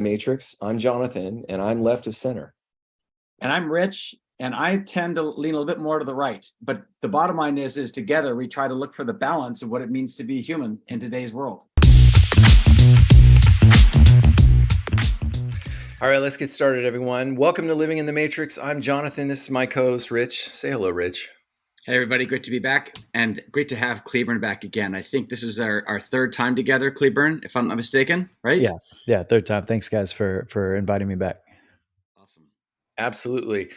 Matrix. I'm Jonathan, and I'm left of center. And I'm Rich, and I tend to lean a little bit more to the right. But the bottom line is together we try to look for the balance of what it means to be human in today's world. All right, let's get started, everyone. Welcome to Living in the Matrix. I'm Jonathan. This is my co-host, Rich. Say hello, Rich. Hey, everybody. Great to be back, and great to have Cleburn back again. I think this is our third time together, Cleburn, if I'm not mistaken, right? Yeah, third time. Thanks, guys, for inviting me back. Awesome. Absolutely.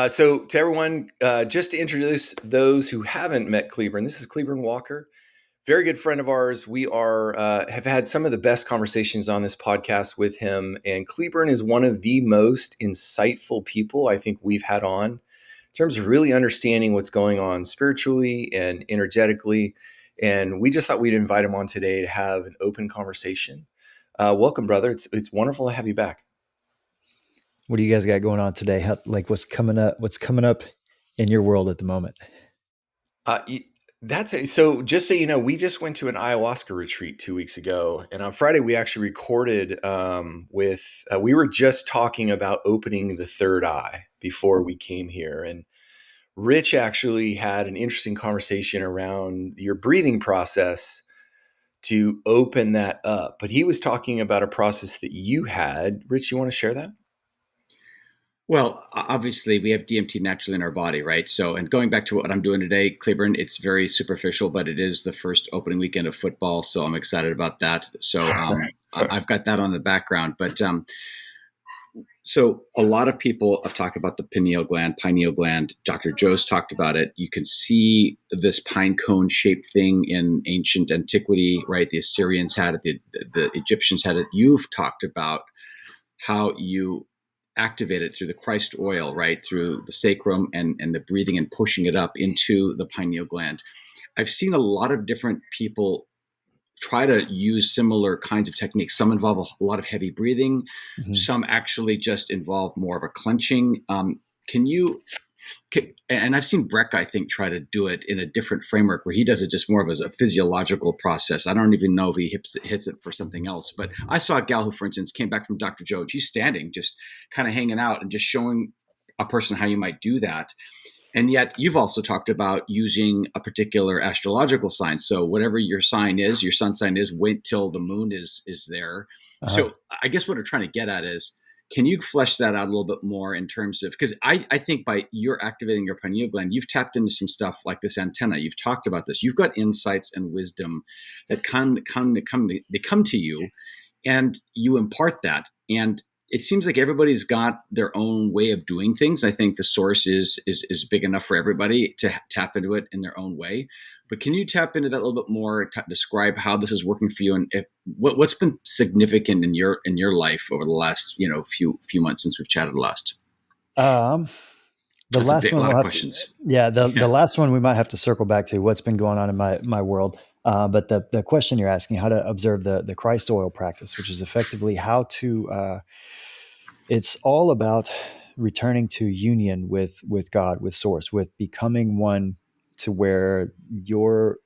So to everyone, just to introduce those who haven't met Cleburn, this is Cleburn Walker, very good friend of ours. We have had some of the best conversations on this podcast with him, and Cleburn is one of the most insightful people I think we've had on in terms of really understanding what's going on spiritually and energetically. And we just thought we'd invite him on today to have an open conversation. Welcome, brother. It's wonderful to have you back. What do you guys got going on today? What's coming up? What's coming up in your world at the moment? So just so you know, we just went to an ayahuasca retreat 2 weeks ago, and on Friday we actually recorded we were just talking about opening the third eye before we came here, and Rich actually had an interesting conversation around your breathing process to open that up. But he was talking about a process that you had. Rich, you want to share that? Well, obviously, we have DMT naturally in our body, right? So, and going back to what I'm doing today, Cleburn, it's very superficial, but it is the first opening weekend of football, so I'm excited about that. So, I've got that on the background. But so, a lot of people have talked about the pineal gland. Dr. Joe's talked about it. You can see this pine cone shaped thing in ancient antiquity, right? The Assyrians had it, the Egyptians had it. You've talked about how you activate it through the Christ oil, right? Through the sacrum and the breathing and pushing it up into the pineal gland. I've seen a lot of different people try to use similar kinds of techniques. Some involve a lot of heavy breathing. Mm-hmm. Some actually just involve more of a clenching. And I've seen Breck, I think, try to do it in a different framework where he does it just more of as a physiological process. I don't even know if he hits it for something else. But I saw a gal who, for instance, came back from Dr. Joe, and she's standing, just kind of hanging out and just showing a person how you might do that. And yet you've also talked about using a particular astrological sign. So whatever your sign is, your sun sign is, wait till the moon is there. Uh-huh. So I guess what I'm trying to get at is, can you flesh that out a little bit more in terms of, because I think by you're activating your pineal gland, you've tapped into some stuff like this antenna. You've talked about this. You've got insights and wisdom that come to you, and you impart that. And it seems like everybody's got their own way of doing things. I think the source is big enough for everybody to tap into it in their own way. But can you tap into that a little bit more, describe how this is working for you, and what's been significant in your life over the last few months since we've chatted last? The last one we might have to circle back to what's been going on in my world. But the question you're asking, how to observe the Christ oil practice, which is effectively how to, it's all about returning to union with God, with Source, with becoming one, to where your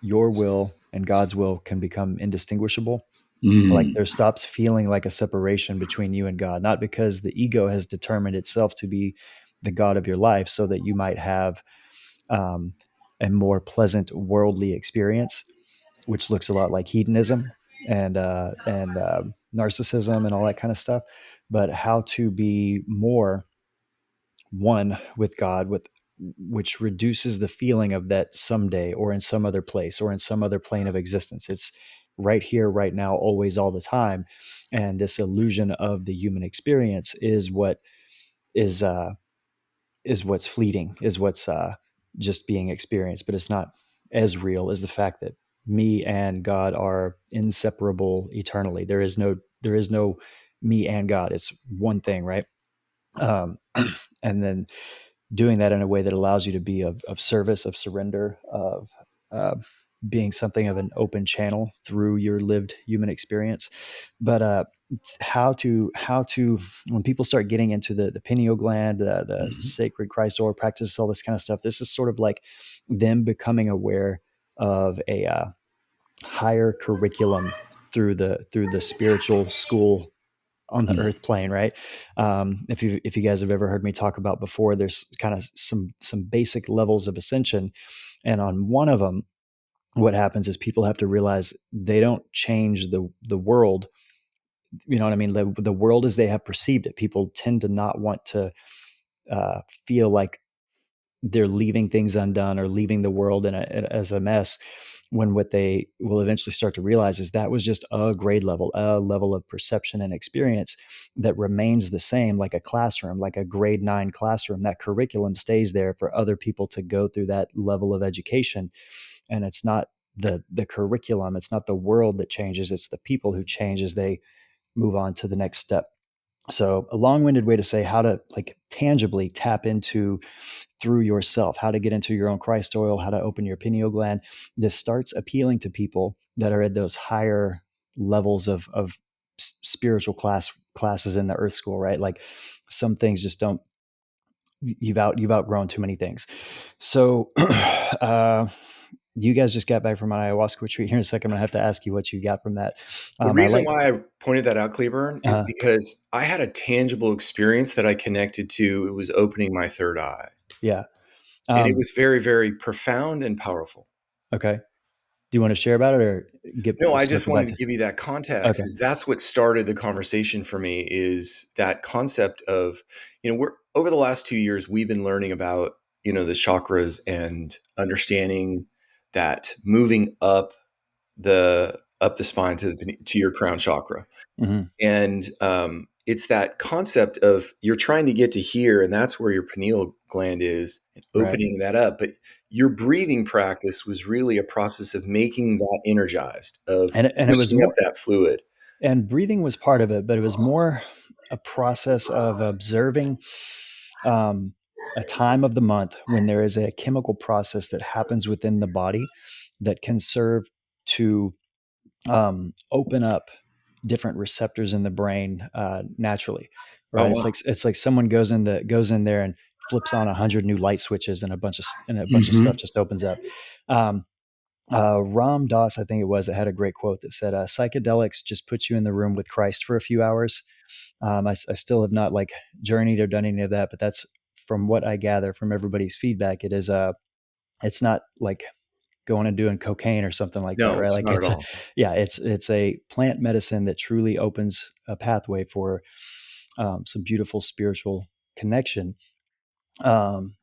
will and God's will can become indistinguishable. Like there stops feeling like a separation between you and God, not because the ego has determined itself to be the God of your life so that you might have a more pleasant worldly experience, which looks a lot like hedonism and narcissism and all that kind of stuff, but how to be more one with God, which reduces the feeling of that someday or in some other place or in some other plane of existence. It's right here, right now, always, all the time. And this illusion of the human experience is what is what's fleeting, is what's just being experienced, but it's not as real as the fact that me and God are inseparable eternally. There is no me and God. It's one thing, right? And then doing that in a way that allows you to be of service, of surrender, of being something of an open channel through your lived human experience. But how to when people start getting into the pineal gland, the sacred Christ oil practice, all this kind of stuff, this is sort of like them becoming aware of a higher curriculum through the spiritual school on the Mhm. earth plane, right? If you guys have ever heard me talk about before, there's kind of some basic levels of ascension, and on one of them, what happens is people have to realize they don't change the world. You know what I mean? The world as they have perceived it. People tend to not want to feel like they're leaving things undone or leaving the world as a mess, when what they will eventually start to realize is that was just a grade level, a level of perception and experience that remains the same, like a classroom, like a grade 9 classroom. That curriculum stays there for other people to go through that level of education. And it's not the curriculum, it's not the world that changes, it's the people who change as they move on to the next step. So a long-winded way to say how to like tangibly tap into through yourself, how to get into your own Christ oil, how to open your pineal gland. This starts appealing to people that are at those higher levels of spiritual classes in the earth school, right? Like some things just don't, you've outgrown too many things. So you guys just got back from an ayahuasca retreat. Here in a second, I'm gonna have to ask you what you got from that. The I reason like, why I pointed that out, Cleburne, is uh, because I had a tangible experience that I connected to. It was opening my third eye, yeah. and it Um, was very, very profound and powerful. okay. Do you want to share about it or No, I just circle wanted back to to? give you that context. Okay. Is that's what started the conversation for me. Is that concept of, we're over the last 2 years we've been learning about the chakras and understanding that moving up the spine to your crown chakra. Hmm. And it's that concept of you're trying to get to here, and that's where your pineal gland is, and Right. opening that up. But your breathing practice was really a process of making that energized, of And it was pushing up more, that fluid. and breathing was part of it, but it was more a process of observing um, a time of the month when there is a chemical process that happens within the body that can serve to open up different receptors in the brain naturally. Oh Right? wow. It's like someone goes in there and flips on 100 new light switches, and a bunch of stuff Mm-hmm. just opens up. Um, Ram Dass, I think it was, that had a great quote that said, "Psychedelics just put you in the room with Christ for a few hours." I still have not like journeyed or done any of that, but that's from what I gather from everybody's feedback. It is it's not like going and doing cocaine or something like that, No, right? it's Like not at it's a, all. yeah, it's a plant medicine that truly opens a pathway for some beautiful spiritual connection. Um,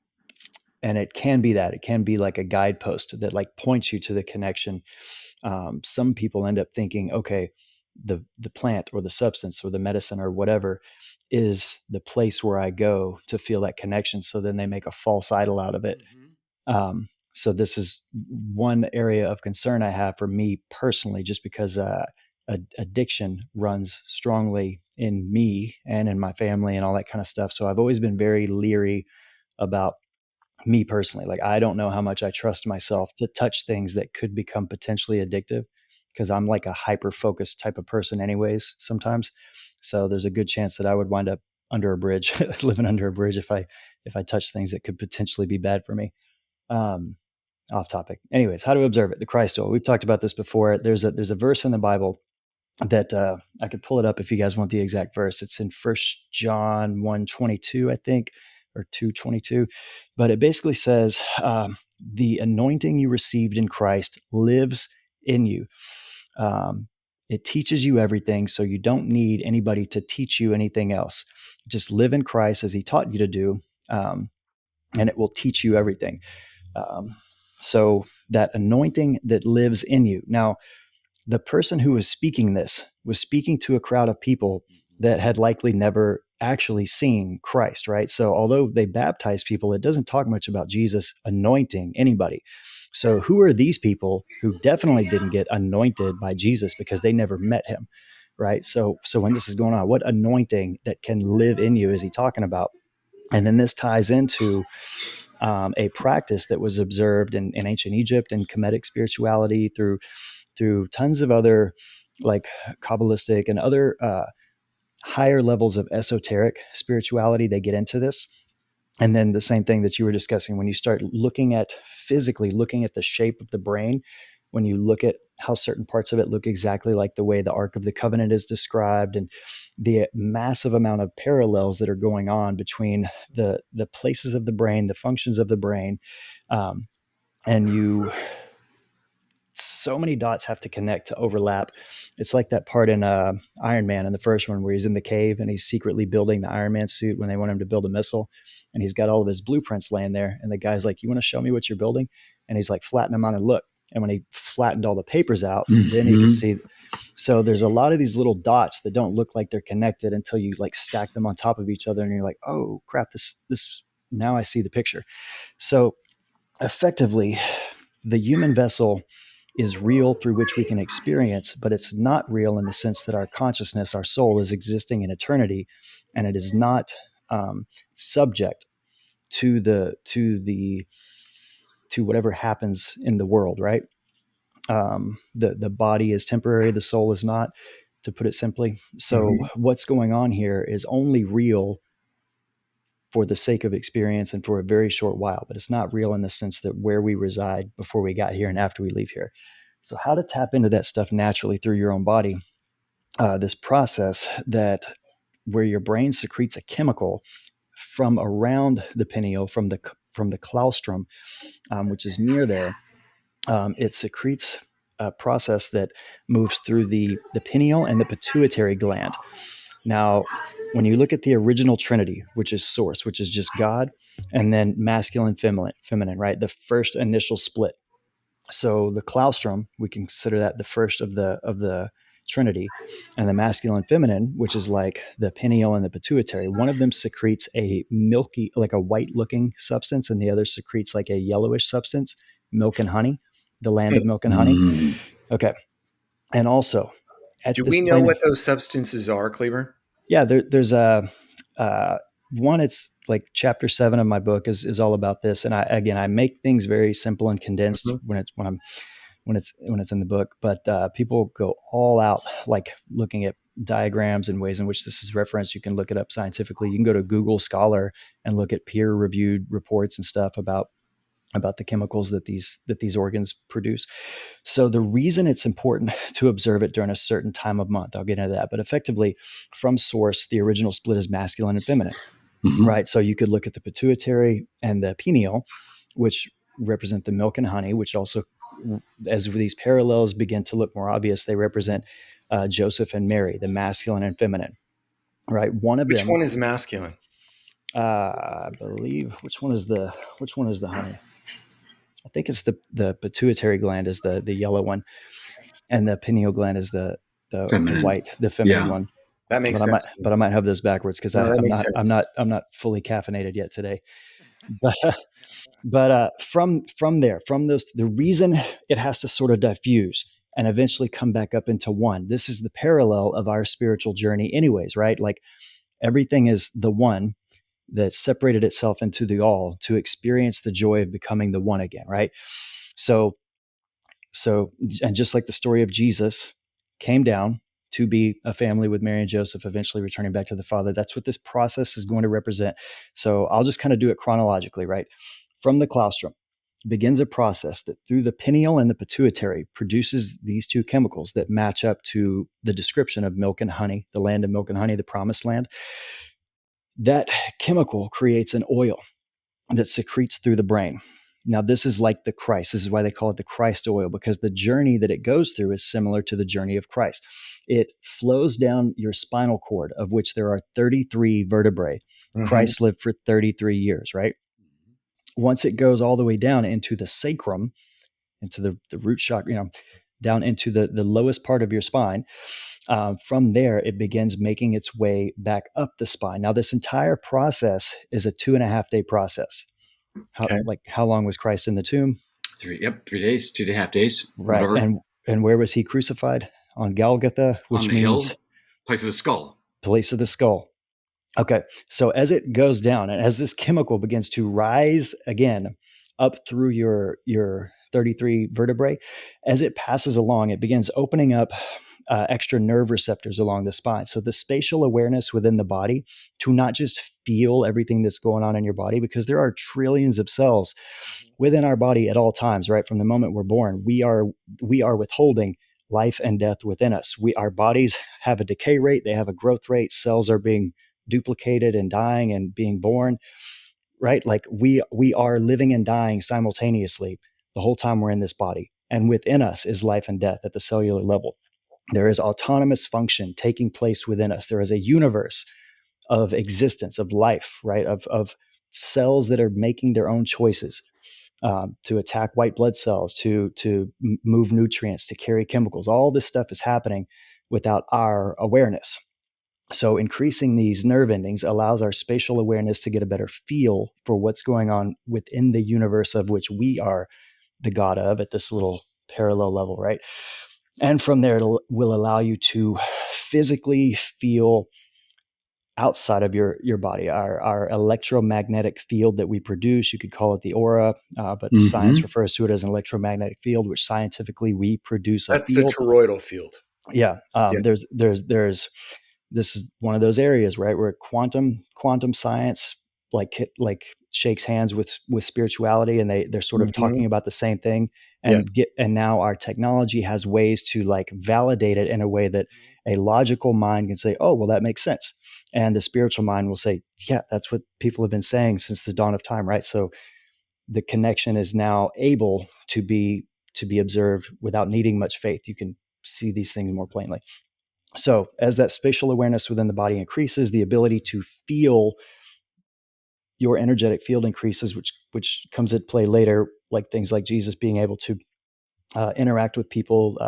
and it can be that, it can be like a guidepost that like points you to the connection. Some people end up thinking, okay, the plant or the substance or the medicine or whatever is the place where I go to feel that connection, so then they make a false idol out of it. So this is one area of concern I have for me personally, just because addiction runs strongly in me and in my family and all that kind of stuff. So I've always been very leery about me personally. Like, I don't know how much I trust myself to touch things that could become potentially addictive, because I'm like a hyper focused type of person anyways sometimes. So there's a good chance that I would wind up under a bridge, living under a bridge, if I touch things that could potentially be bad for me. Um, Off topic. Anyways, how to observe it. The Christ oil. We've talked about this before. There's a verse in the Bible that I could pull it up if you guys want the exact verse. It's in First John 1:22, I think, or 2:22. But it basically says, the anointing you received in Christ lives in you. Um, it teaches you everything, so you don't need anybody to teach you anything else. Just live in Christ as He taught you to do, and it will teach you everything. Um, so that anointing that lives in you. Now, the person who was speaking this was speaking to a crowd of people that had likely never actually seen Christ, right? So although they baptize people, it doesn't talk much about Jesus anointing anybody. So who are these people who definitely didn't get anointed by Jesus because they never met him, right? So when this is going on, what anointing that can live in you is he talking about? And then this ties into a practice that was observed in ancient Egypt and Kemetic spirituality through tons of other like Kabbalistic and other higher levels of esoteric spirituality. They get into this. And then the same thing that you were discussing, when you start looking at physically looking at the shape of the brain, when you look at how certain parts of it look exactly like the way the Ark of the Covenant is described, and the massive amount of parallels that are going on between the places of the brain, the functions of the brain, um, and you so many dots have to connect to overlap. It's like that part in Iron Man in the first one where he's in the cave and he's secretly building the Iron Man suit when they want him to build a missile, and he's got all of his blueprints laying there, and the guy's like, "You want to show me what you're building?" And he's like, "Flatten them out and look." And when he flattened all the papers out, then he could Mm-hmm. see. So there's a lot of these little dots that don't look like they're connected until you like stack them on top of each other, and you're like, "Oh crap, this now I see the picture." So effectively, the human vessel is real through which we can experience, but it's not real in the sense that our consciousness, our soul, is existing in eternity, and it is not subject to whatever happens in the world. Right? The body is temporary, the soul is not, to put it simply. So Mhm. what's going on here is only real for the sake of experience and for a very short while, but it's not real in the sense that where we reside before we got here and after we leave here. So, how to tap into that stuff naturally through your own body? This process that where your brain secretes a chemical from around the pineal, from the claustrum, which is near there. It secretes a process that moves through the pineal and the pituitary gland. Now, when you look at the original Trinity, which is source, which is just God, and then masculine, feminine, right? The first initial split. So the claustrum, we consider that the first of the Trinity, and the masculine, feminine, which is like the pineal and the pituitary. One of them secretes a milky, like a white-looking substance, and the other secretes like a yellowish substance, milk and honey, the land of milk and honey. Mm. Okay, and also at Do this we know plane, what those substances are, Cleaver? yeah, there's a one. It's like chapter 7 of my book is all about this, and I make things very simple and condensed Mhm. when it's in the book. But people go all out, like looking at diagrams and ways in which this is referenced. You can look it up scientifically. You can go to Google Scholar and look at peer reviewed reports and stuff about the chemicals that these organs produce. So the reason it's important to observe it during a certain time of month, I'll get into that, but effectively from source, the original split is masculine and feminine, Mm-hmm. right? So you could look at the pituitary and the pineal, which represent the milk and honey, which also, as these parallels begin to look more obvious, they represent Joseph and Mary, the masculine and feminine, right? One of Which them, one is masculine? I believe, which one is the honey? I think it's the pituitary gland is the yellow one, and the pineal gland is the Feminine. white, the feminine Yeah. one. That makes sense to me. But I might have those backwards because No, that I'm makes not sense. I'm not fully caffeinated yet today. But from there, from those, the reason it has to sort of diffuse and eventually come back up into one. This is the parallel of our spiritual journey, anyways, right? Like everything is the one that separated itself into the all to experience the joy of becoming the one again, right? So so, and just like the story of Jesus came down to be a family with Mary and Joseph, eventually returning back to the Father, that's what this process is going to represent. So I'll just kind of do it chronologically, right? From the claustrum begins a process that through the pineal and the pituitary produces these two chemicals that match up to the description of milk and honey, the land of milk and honey, the promised land. That chemical creates an oil that secretes through the brain. Now, this is like the Christ. This is why they call it the Christ oil, because the journey that it goes through is similar to the journey of Christ. It flows down your spinal cord, of which there are 33 vertebrae. Hmm. Christ lived for 33 years, right? Once it goes all the way down into the sacrum, into the root chakra, down into the lowest part of your spine, from there, it begins making its way back up the spine. Now, this entire process is a 2.5 day process. Okay. How long was Christ in the tomb? 3 days, 2.5 days, Right. whatever. And where was he crucified? On Golgotha, On which the means hill, place of the skull. place of the skull. Okay. So as it goes down and as this chemical begins to rise again up through your 33 vertebrae, as it passes along, it begins opening up extra nerve receptors along the spine. So the spatial awareness within the body to not just feel everything that's going on in your body, because there are trillions of cells within our body at all times, right? From the moment we're born, we are withholding life and death within us. Our bodies have a decay rate, they have a growth rate. Cells are being duplicated and dying and being born, right? Like we are living and dying simultaneously the whole time we're in this body. And within us is life and death at the cellular level. There is autonomous function taking place within us. There is a universe of existence, of life, right? Of cells that are making their own choices to attack white blood cells, to move nutrients, to carry chemicals. All this stuff is happening without our awareness. So increasing these nerve endings allows our spatial awareness to get a better feel for what's going on within the universe of which we are the god of at this little parallel level, right? And from there, it will allow you to physically feel outside of your body, our electromagnetic field that we produce. You could call it the aura, but science Mm-hmm. refers to it as an electromagnetic field, which scientifically we produce a That's the field. toroidal field. Yeah, Yeah. there's this is one of those areas, right, where quantum science like shakes hands with spirituality, and they're sort of Hmm. talking about the same thing. Yes. And now our technology has ways to like validate it in a way that a logical mind can say, oh, well, that makes sense, and the spiritual mind will say, yeah, that's what people have been saying since the dawn of time, right? So the connection is now able to be observed without needing much faith. You can see these things more plainly. So, as that spatial awareness within the body increases, the ability to feel your energetic field increases, which comes into play later, like things like Jesus being able to interact with people,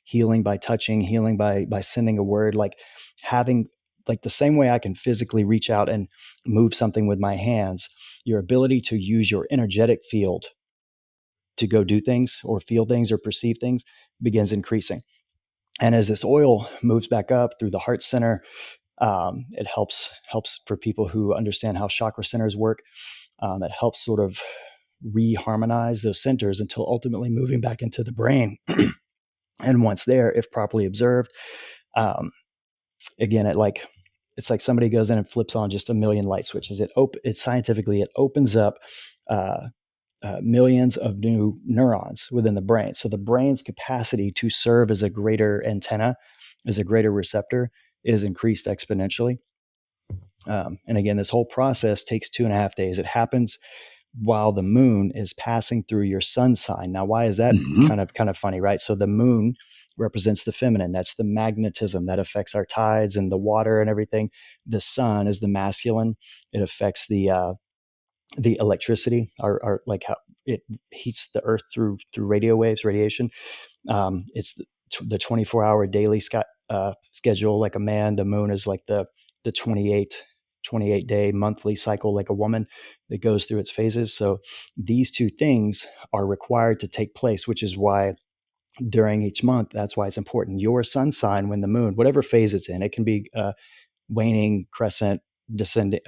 healing by touching, healing by sending a word, like having like the same way I can physically reach out and move something with my hands. Your ability to use your energetic field to go do things or feel things or perceive things begins increasing. And as this oil moves back up through the heart center, it helps for people who understand how chakra centers work. It helps sort of reharmonize those centers until ultimately moving back into the brain. And once there, if properly observed, um, again, it's like somebody goes in and flips on just a million light switches. It scientifically it opens up millions of new neurons within the brain. So the brain's capacity to serve as a greater antenna, as a greater receptor, is increased exponentially. And again, this whole process takes 2.5 days. It happens while the moon is passing through your sun sign. Now, why is that Mm-hmm. kind of funny, right? So the moon represents the feminine. That's the magnetism that affects our tides and the water and everything. The sun is the masculine. It affects the electricity, our like how it heats the earth through radio waves, radiation. It's the 24-hour daily schedule like a man. The moon is like the 28 day monthly cycle like a woman that goes through its phases. So these two things are required to take place, which is why during each month, that's why it's important. Your sun sign, when the moon, whatever phase it's in, it can be waning, crescent, descending,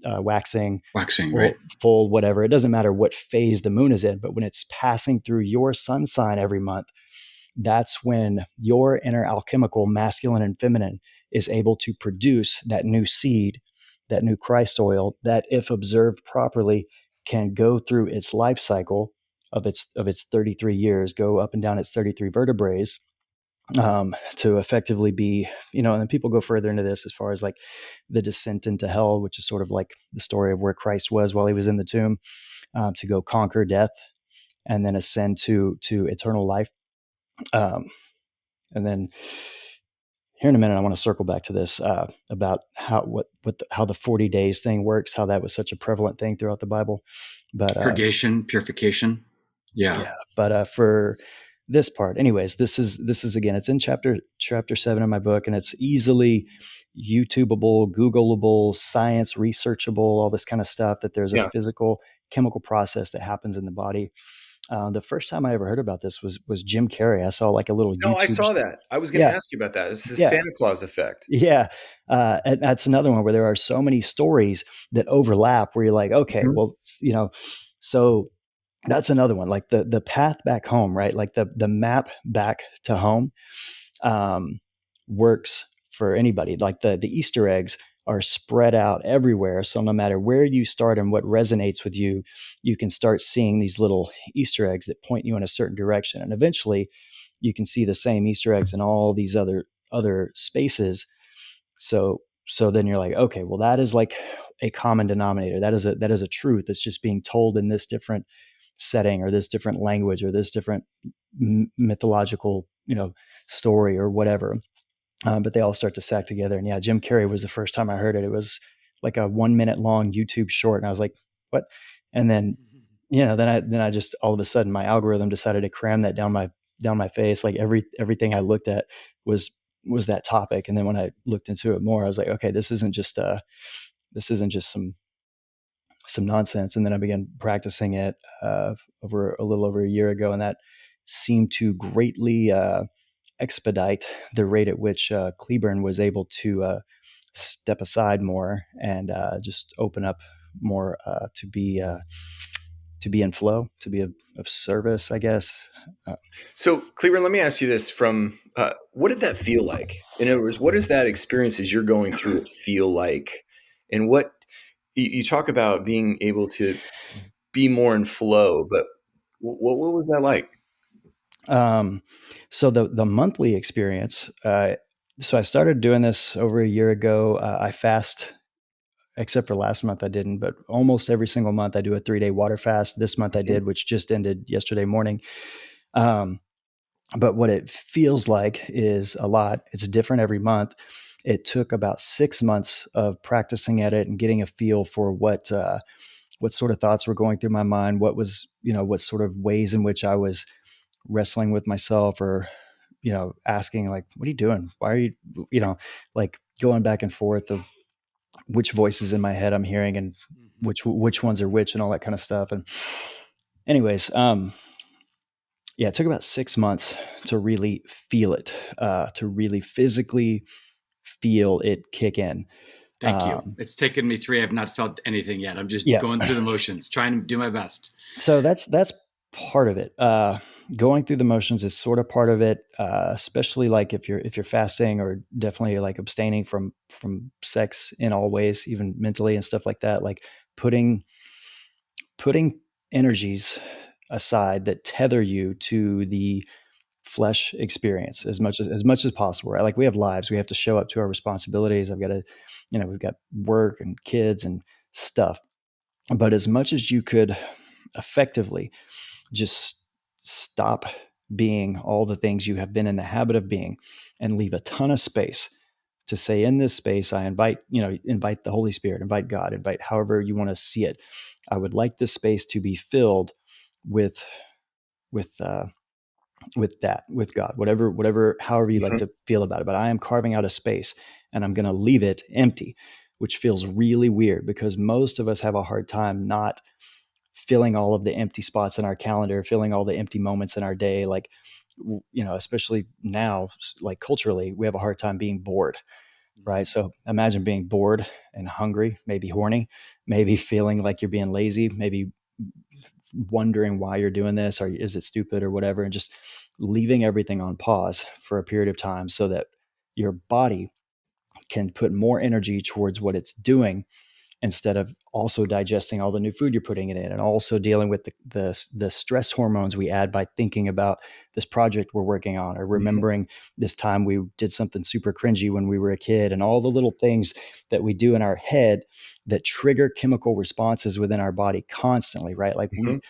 waxing, Waxing, right? full, whatever. It doesn't matter what phase the moon is in, but when it's passing through your sun sign every month, that's when your inner alchemical masculine and feminine is able to produce that new seed, that new Christ oil, that if observed properly can go through its life cycle of its 33 years, go up and down its 33 vertebrae, to effectively be, and then people go further into this as far as like the descent into hell, which is sort of like the story of where Christ was while he was in the tomb, to go conquer death and then ascend to eternal life. Um, and then here in a minute, I want to circle back to this about how the 40 days thing works, how that was such a prevalent thing throughout the Bible. But Purgation, purification. Yeah. yeah, but for this part, anyways, this is again, it's in chapter 7 of my book, and it's easily YouTubeable, Googleable, science researchable, all this kind of stuff. That there's a Yeah. physical chemical process that happens in the body. The first time I ever heard about this was Jim Carrey. I saw like a little No, I YouTube. saw that. I was going to Yeah, ask you about that. It's the yeah, Santa Claus effect. yeah. And that's another one where there are so many stories that overlap. Where you're like, okay, Mhm. well, so that's another one, like the path back home, right? Like the map back to home. works for anybody. Like the Easter eggs are spread out everywhere. So no matter where you start and what resonates with you, you can start seeing these little Easter eggs that point you in a certain direction. And eventually you can see the same Easter eggs in all these other spaces. So then you're like, okay, well, that is like a common denominator. That is a truth that's just being told in this different setting or this different language or this different mythological, story or whatever. But they all start to sack together. And yeah, Jim Carrey was the first time I heard it. It was like a 1 minute long YouTube short, and I was like, what? And then then I just all of a sudden my algorithm decided to cram that down my face. Like everything I looked at was that topic. And then when I looked into it more, I was like, okay, this isn't just some nonsense. And then I began practicing it over a little over a year ago, and that seemed to greatly expedite the rate at which Cleburn was able to step aside more and just open up more to be in flow, to be of service, I guess. Uh, So, Cleveland, let me ask you this: from what did that feel like? In other words, what does that experience as you're going through it feel like? And what you talk about being able to be more in flow, but what was that like? um, so the monthly experience. So I started doing this over a year ago. I fast, except for last month I didn't, but almost every single month I do a 3-day water fast. This month I Mhm. did, which just ended yesterday morning. Um, but what it feels like is a lot. It's different every month. It took about 6 months of practicing at it and getting a feel for what sort of thoughts were going through my mind, what sort of ways in which I was wrestling with myself, or asking like, what are you doing? Why are you, like going back and forth of which voices in my head I'm hearing and which ones are which and all that kind of stuff. And anyways, yeah, it took about 6 months to really feel it, to really physically feel it kick in. Thank you. Um, It's taken me three. I've not felt anything yet. I'm just yeah, going through the motions, trying to do my best. so that's part of it. Going through the motions is sort of part of it, especially like if you're fasting or definitely like abstaining from sex in all ways, even mentally and stuff like that. Like putting putting energies aside that tether you to the flesh experience as much as possible, right? Like we have lives, we have to show up to our responsibilities. I've got to, we've got work and kids and stuff. But as much as you could effectively just stop being all the things you have been in the habit of being and leave a ton of space to say, in this space I invite the Holy Spirit, invite God, invite however you want to see it. I would like this space to be filled with with uh, with God, whatever, however you like Mhm. to feel about it. But I am carving out a space and I'm going to leave it empty, which feels really weird because most of us have a hard time not filling all of the empty spots in our calendar, filling all the empty moments in our day. Like, especially now, like culturally, we have a hard time being bored, right? So imagine being bored and hungry, maybe horny, maybe feeling like you're being lazy, maybe wondering why you're doing this, or is it stupid or whatever, and just leaving everything on pause for a period of time so that your body can put more energy towards what it's doing, instead of also digesting all the new food you're putting it in, and also dealing with the stress hormones we add by thinking about this project we're working on, or Mhm. remembering this time we did something super cringy when we were a kid, and all the little things that we do in our head that trigger chemical responses within our body constantly, right? Like Mhm.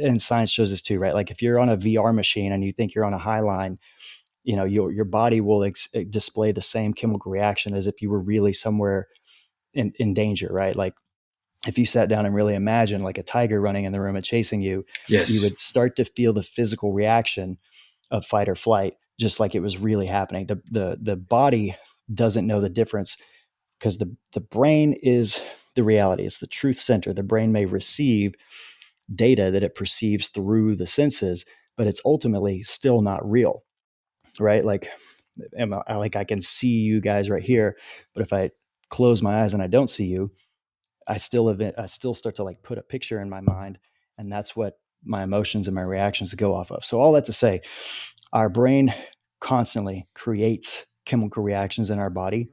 and science shows this too, right? Like if you're on a VR machine and you think you're on a high line, your body will display the same chemical reaction as if you were really somewhere in danger, right? Like if you sat down and really imagine like a tiger running in the room and chasing you, you Yes. would start to feel the physical reaction of fight or flight, just like it was really happening. The body doesn't know the difference because the brain is the reality. It's the truth center. The brain may receive data that it perceives through the senses, but it's ultimately still not real, right? Like, like I can see you guys right here, but if I close my eyes and I don't see you, I still start to like put a picture in my mind, and that's what my emotions and my reactions go off of. So all that to say, our brain constantly creates chemical reactions in our body.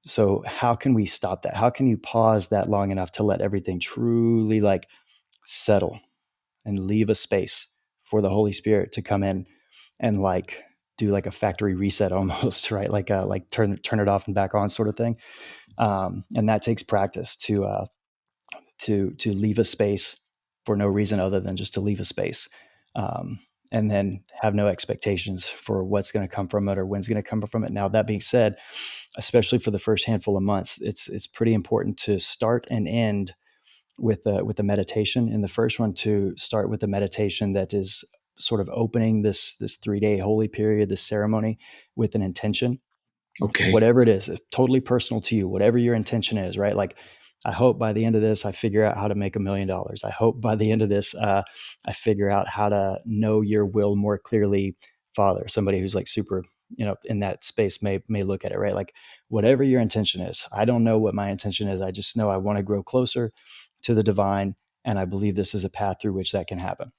So how can we stop that? How can you pause that long enough to let everything truly like settle and leave a space for the Holy Spirit to come in and like do like a factory reset almost, right? Like turn it off and back on sort of thing. And that takes practice to leave a space for no reason other than just to leave a space. And then have no expectations for what's going to come from it or when's going to come from it. Now, that being said, especially for the first handful of months, it's pretty important to start and end with the meditation. In the first one, to start with the meditation that is sort of opening this 3-day holy period, this ceremony, with an intention, Okay. whatever it is, totally personal to you, whatever your intention is, right? Like, I hope by the end of this, I figure out how to make $1 million. I hope by the end of this, I figure out how to know your will more clearly, Father. Somebody who's like super, in that space may look at it, right? Like, whatever your intention is, I don't know what my intention is. I just know I want to grow closer to the divine, and I believe this is a path through which that can happen.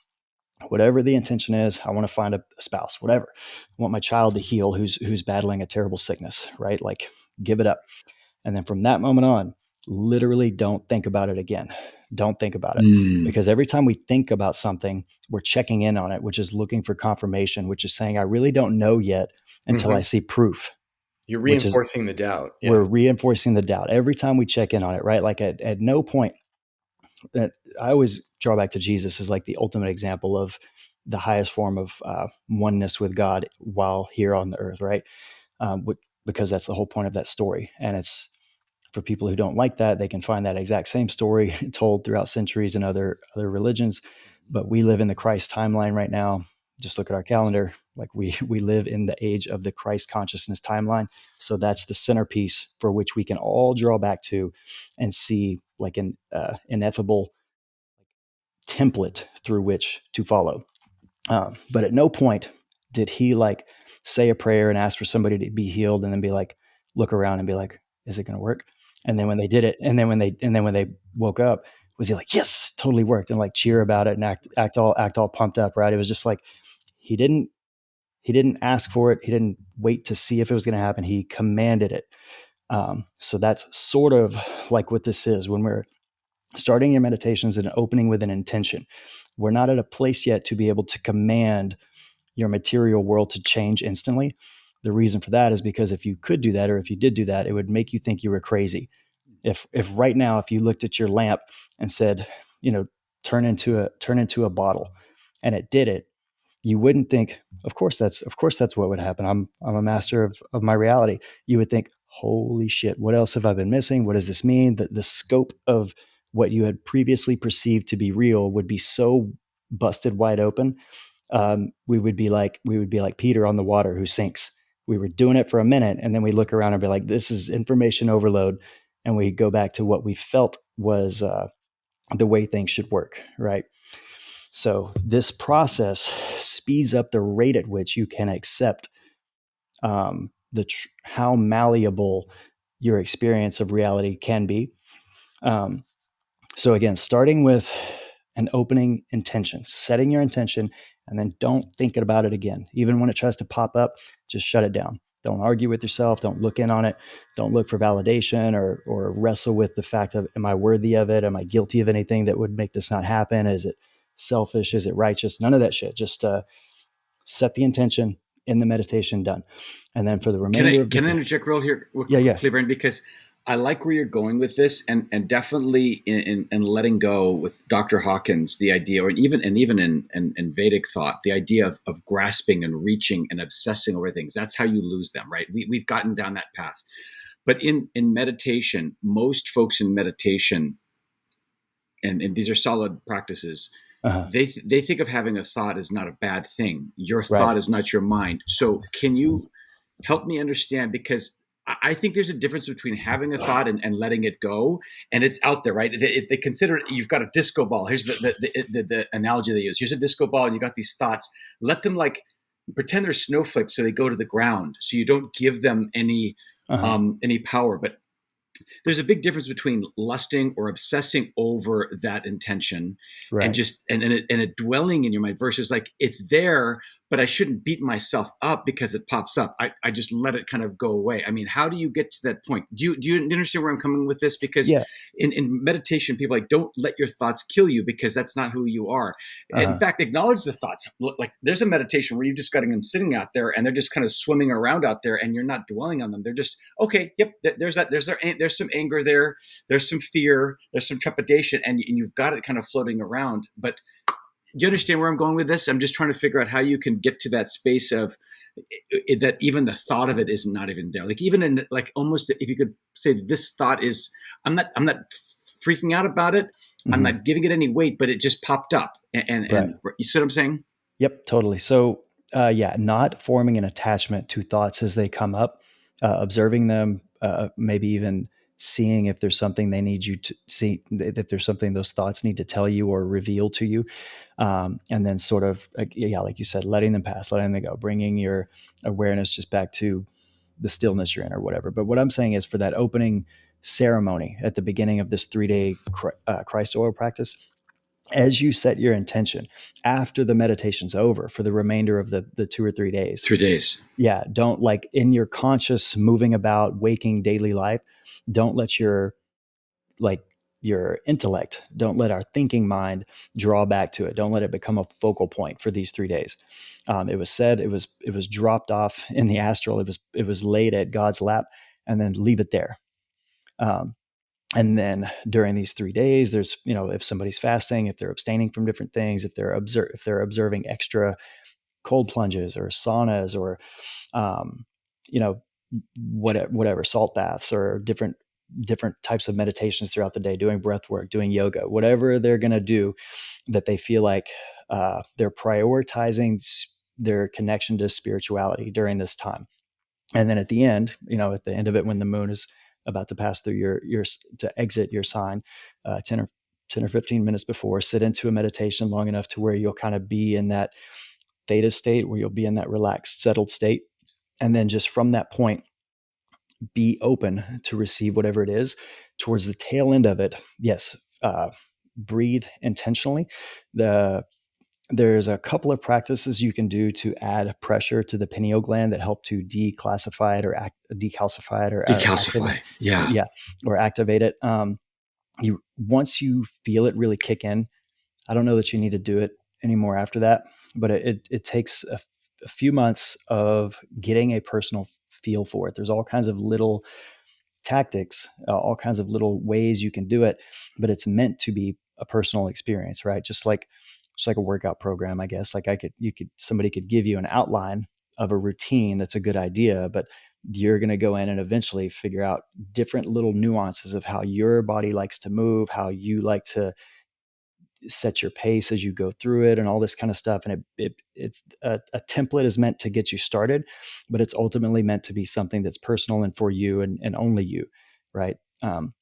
Whatever the intention is, I want to find a spouse, whatever. I want my child to heal who's battling a terrible sickness, right? Like, give it up. And then from that moment on, literally don't think about it again. Don't think about it. Mm. Because every time we think about something, we're checking in on it, which is looking for confirmation, which is saying, I really don't know yet until I Hmm. see proof, You're which is reinforcing the doubt. Yeah. we're reinforcing the doubt every time we check in on it, right? Like, at no point, that I always draw back to Jesus as like the ultimate example of the highest form of oneness with God while here on the earth, right? Because that's the whole point of that story. And it's, for people who don't like that, they can find that exact same story told throughout centuries in other religions. But we live in the Christ timeline right now. Just look at our calendar. Like, we live in the age of the Christ consciousness timeline. So that's the centerpiece for which we can all draw back to and see like an ineffable template through which to follow. But at no point did he like say a prayer and ask for somebody to be healed and then be like, look around and be like, is it going to work? And then when they did it, and then when they woke up, was he like, yes, totally worked, and like cheer about it and act all pumped up, right? It was just like, he didn't he didn't ask for it. He didn't wait to see if it was going to happen. He commanded it. So that's sort of like what this is when we're starting your meditations and opening with an intention. We're not at a place yet to be able to command your material world to change instantly. The reason for that is because if you could do that, or if you did do that, it would make you think you were crazy. If right now, if you looked at your lamp and said, turn into a bottle, and it did it, you wouldn't think, of course that's what would happen. I'm a master of my reality. You would think, holy shit, what else have I been missing? What does this mean? That the scope of what you had previously perceived to be real would be so busted wide open. We would be like Peter on the water who sinks. We were doing it for a minute, and then we look around and be like, this is information overload, and we go back to what we felt was the way things should work, right? So this process speeds up the rate at which you can accept how malleable your experience of reality can be. Um, so again, starting with an opening intention, setting your intention, and then don't think about it again. Even when it tries to pop up, just shut it down. Don't argue with yourself. Don't look in on it. Don't look for validation or wrestle with the fact of, am I worthy of it? Am I guilty of anything that would make this not happen? Is it selfish? Is it righteous? None of that shit. Just set the intention in the meditation, done. And then for the Can remainder I of the can I day. interject real here, Yeah, yeah. Cleburn, because I like where you're going with this, and definitely in letting go with Dr. Hawkins, the idea, or even in Vedic thought, the idea of grasping and reaching and obsessing over things. That's how you lose them, right? We've gotten down that path. But in meditation, most folks in meditation, and these are solid practices, Uh-huh. they think of having a thought as not a bad thing. Your Right. thought is not your mind. So can you help me understand? Because I think there's a difference between having a thought and letting it go, and it's out there, right? They consider it, you've got a disco ball. Here's the analogy they use. Here's a disco ball, and you got these thoughts. Let them like pretend they're snowflakes, so they go to the ground. So you don't give them Uh-huh. any power. But there's a big difference between lusting or obsessing over that intention and Right. just and it dwelling in your mind versus like it's there, but I shouldn't beat myself up because it pops up. I just let it kind of go away. I mean, how do you get to that point? Do you understand where I'm coming with this? Because Yeah. in meditation, people are like, don't let your thoughts kill you because that's not who you are. In Uh-huh. fact, acknowledge the thoughts. Like there's a meditation where you've just got them sitting out there and they're just kind of swimming around out there and you're not dwelling on them. They're just, okay, yep, there's that, there's some anger there, there's some fear, there's some trepidation, and you've got it kind of floating around. But do you understand where I'm going with this? I'm just trying to figure out how you can get to that space of that even the thought of it is not even there. Like even in like almost if you could say that this thought is, I'm not freaking out about it. I'm Hmm. not giving it any weight, but it just popped up. Right. And you see what I'm saying? Yep, totally. So, yeah, not forming an attachment to thoughts as they come up, observing them, maybe even seeing if there's something they need you to see, that there's something those thoughts need to tell you or reveal to you. And then sort of, yeah, like you said, letting them pass, letting them go, bringing your awareness just back to the stillness you're in or whatever. But what I'm saying is for that opening ceremony at the beginning of this 3 day Christ oil practice, as you set your intention after the meditation's over for the remainder of the 2 or 3 days, 3 days. yeah, don't like in your conscious moving about waking daily life, don't let your like your intellect, don't let our thinking mind draw back to it, don't let it become a focal point for these 3 days. It was said, it was dropped off in the astral, it was laid at God's lap, and then leave it there. um, and then during these 3 days, there's, if somebody's fasting, if they're abstaining from different things, if they're observing extra cold plunges or saunas or um, you know whatever salt baths or different types of meditations throughout the day, doing breath work, doing yoga, whatever they're going to do that they feel like they're prioritizing their connection to spirituality during this time. And then at the end, at the end of it, when the moon is about to pass through your to exit your sign, 10 or 15 minutes before, sit into a meditation long enough to where you'll kind of be in that theta state, where you'll be in that relaxed, settled state. And then just from that point, be open to receive whatever it is. Towards the tail end of it, yes, breathe intentionally. There's a couple of practices you can do to add pressure to the pineal gland that help to declassify it or decalcify it or activate. Decalcify. Yeah. Yeah, or activate it. You Once you feel it really kick in, I don't know that you need to do it anymore after that, but it takes a few months of getting a personal feel for it. There's all kinds of little tactics, all kinds of little ways you can do it, but it's meant to be a personal experience, right? Just like a workout program, I guess. Like somebody could give you an outline of a routine that's a good idea, but you're going to go in and eventually figure out different little nuances of how your body likes to move, how you like to set your pace as you go through it, and all this kind of stuff. And it's a template is meant to get you started, but it's ultimately meant to be something that's personal and for you and only you, right? And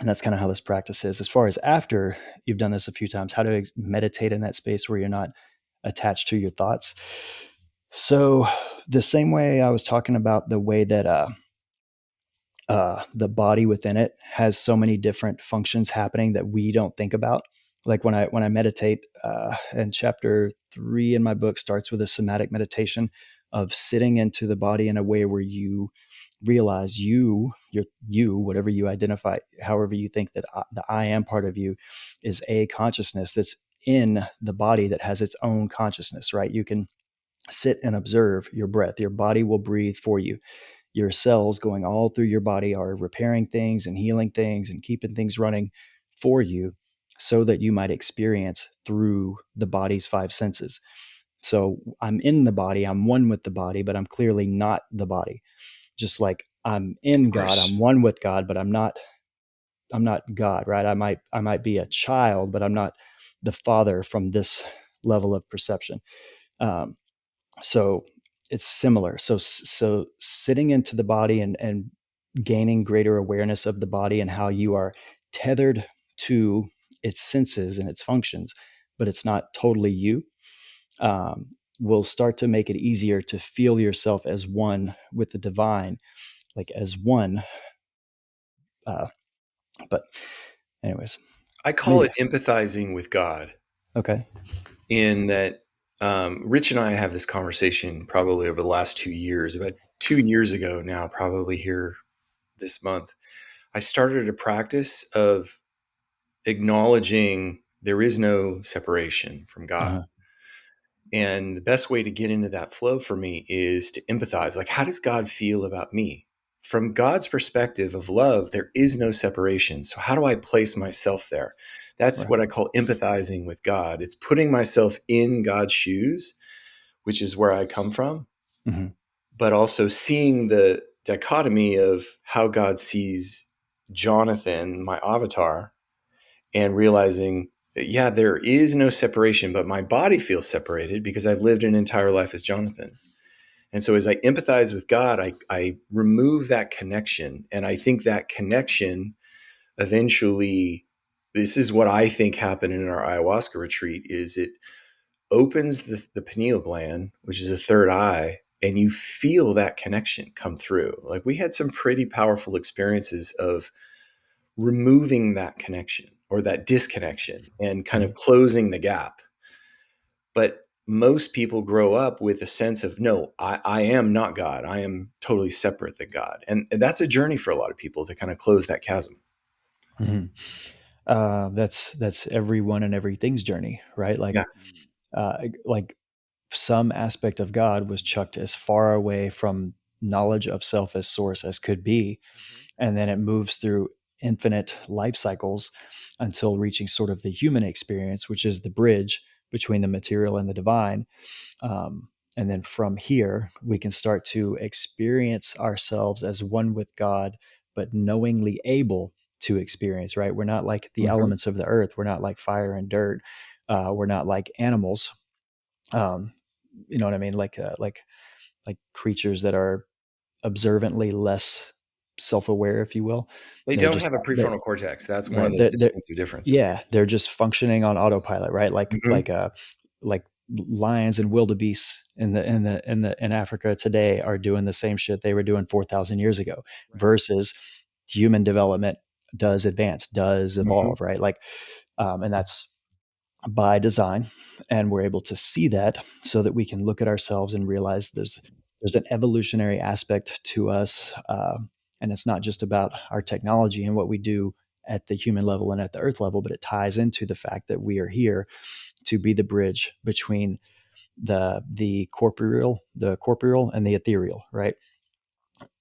that's kind of how this practice is. As far as after you've done this a few times, how to meditate in that space where you're not attached to your thoughts. So the same way I was talking about the way that the body within it has so many different functions happening that we don't think about. Like when I meditate, and chapter 3 in my book starts with a somatic meditation of sitting into the body in a way where you realize you, whatever you identify, however you think that the I am part of you is a consciousness that's in the body that has its own consciousness, right? You can sit and observe your breath. Your body will breathe for you. Your cells going all through your body are repairing things and healing things and keeping things running for you so that you might experience through the body's five senses. So I'm in the body, I'm one with the body, but I'm clearly not the body. Just like I'm Of in God, I'm course. one with God, but I'm not God, right? I might be a child, but I'm not the father from this level of perception. Um, so it's similar. So sitting into the body and gaining greater awareness of the body and how you are tethered to its senses and its functions, but it's not totally you, um, will start to make it easier to feel yourself as one with the divine, like as one. Uh, but anyways, I but call yeah, it empathizing with God okay. in that Rich and I have this conversation probably over the last 2 years. About 2 years ago now, probably here this month, I started a practice of acknowledging there is no separation from God. Uh-huh. And the best way to get into that flow for me is to empathize. Like, how does God feel about me? From God's perspective of love, there is no separation. So, how do I place myself there? That's Right. what I call empathizing with God. It's putting myself in God's shoes, which is where I come from, Hmm. but also seeing the dichotomy of how God sees Jonathan, my avatar, and realizing that, yeah, there is no separation, but my body feels separated because I've lived an entire life as Jonathan. And so as I empathize with God, I remove that connection. And I think that connection eventually, this is what I think happened in our ayahuasca retreat, is it opens the pineal gland, which is a third eye, and you feel that connection come through. Like, we had some pretty powerful experiences of removing that connection or that disconnection and kind of Hmm. closing the gap. But most people grow up with a sense of, no, I am not God. I am totally separate than God. And that's a journey for a lot of people to kind of close that chasm. Hmm. That's everyone and everything's journey, right? Yeah. Like some aspect of God was chucked as far away from knowledge of self as source as could be, and then it moves through infinite life cycles until reaching sort of the human experience, which is the bridge between the material and the divine. And then from here, we can start to experience ourselves as one with God, but knowingly able to experience, right? We're not like the Mhm. elements of the earth. We're not like fire and dirt. We're not like animals. Um, you know what I mean? Like creatures that are observantly less self-aware, if you will. They They're don't just have a they're prefrontal cortex. That's one of right. the They're distinctive differences. yeah, they're just functioning on autopilot, right? Mhm. Like lions and wildebeests in Africa today are doing the same shit they were doing 4,000 years ago, Right. versus human development does advance, does Mhm. evolve, right? And that's by design, and we're able to see that so that we can look at ourselves and realize there's an evolutionary aspect to us, and it's not just about our technology and what we do at the human level and at the earth level, but it ties into the fact that we are here to be the bridge between the corporeal and the ethereal, right?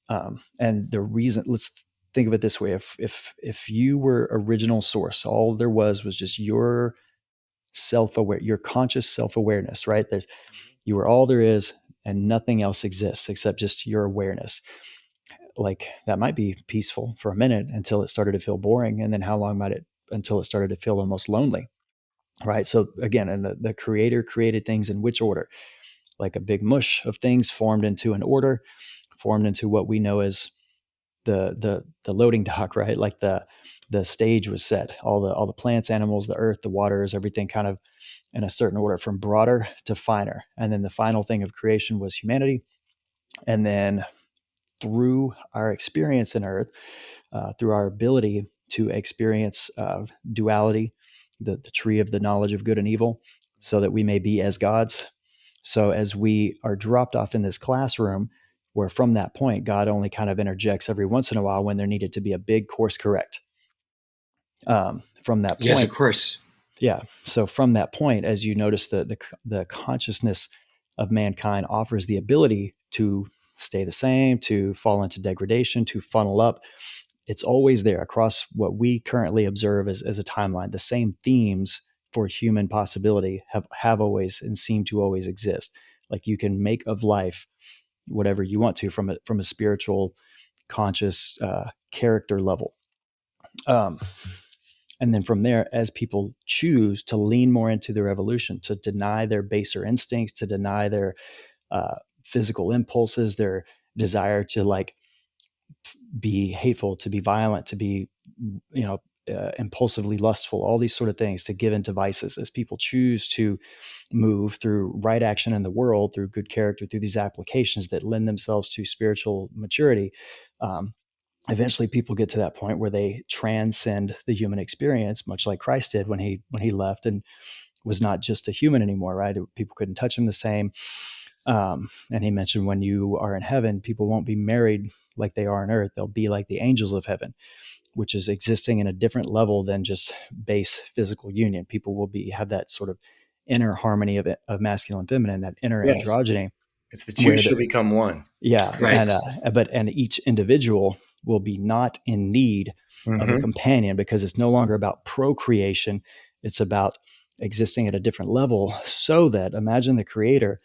And the reason, let's think of it this way: if you were original source, all there was just your self-aware, your conscious self-awareness, right? You are all there is, and nothing else exists except just your awareness. Like, that might be peaceful for a minute until it started to feel boring, and then how long might it until it started to feel almost lonely, right? So again, and the creator created things in which order? Like a big mush of things formed into an order, formed into what we know as the loading dock, right? Like the stage was set, all the plants, animals, the earth, the waters, everything kind of in a certain order, from broader to finer. And then the final thing of creation was humanity. And then through our experience in earth, through our ability to experience duality, the tree of the knowledge of good and evil, so that we may be as gods. So as we are dropped off in this classroom, where from that point, God only kind of interjects every once in a while when there needed to be a big course correct. From that Yes, of point, course. yeah. So from that point, as you notice, the consciousness of mankind offers the ability to stay the same, to fall into degradation, to funnel up. It's always there across what we currently observe as a timeline. The same themes for human possibility have always and seem to always exist. Like, you can make of life whatever you want to from a spiritual, conscious character level. Um, and then from there, as people choose to lean more into their evolution, to deny their baser instincts, to deny their physical impulses, their desire to like be hateful, to be violent, to be, you know, impulsively lustful, all these sort of things, to give into vices, as people choose to move through right action in the world, through good character, through these applications that lend themselves to spiritual maturity. Eventually people get to that point where they transcend the human experience, much like Christ did when he left and was not just a human anymore, right? People couldn't touch him the same. And he mentioned when you are in heaven, people won't be married like they are on earth. They'll be like the angels of heaven, which is existing in a different level than just base physical union. People will have that sort of inner harmony of masculine and feminine, that inner Yes. androgyny, It's the two where shall become one. yeah, Yeah. Right. and each individual will be not in need of a Hmm. companion, because it's no longer about procreation. It's about existing at a different level, so that, imagine the creator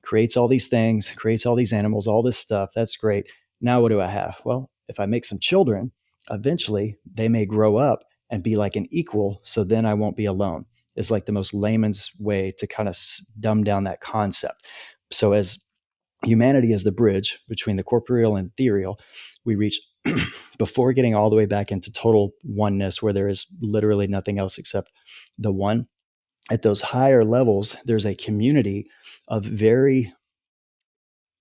creates all these things, creates all these animals, all this stuff. That's great. Now, what do I have? Well, if I make some children, eventually they may grow up and be like an equal. So then I won't be alone. Is like the most layman's way to kind of dumb down that concept. So, as humanity is the bridge between the corporeal and ethereal, we reach before getting all the way back into total oneness, where there is literally nothing else except the one. At those higher levels, there's a community of very,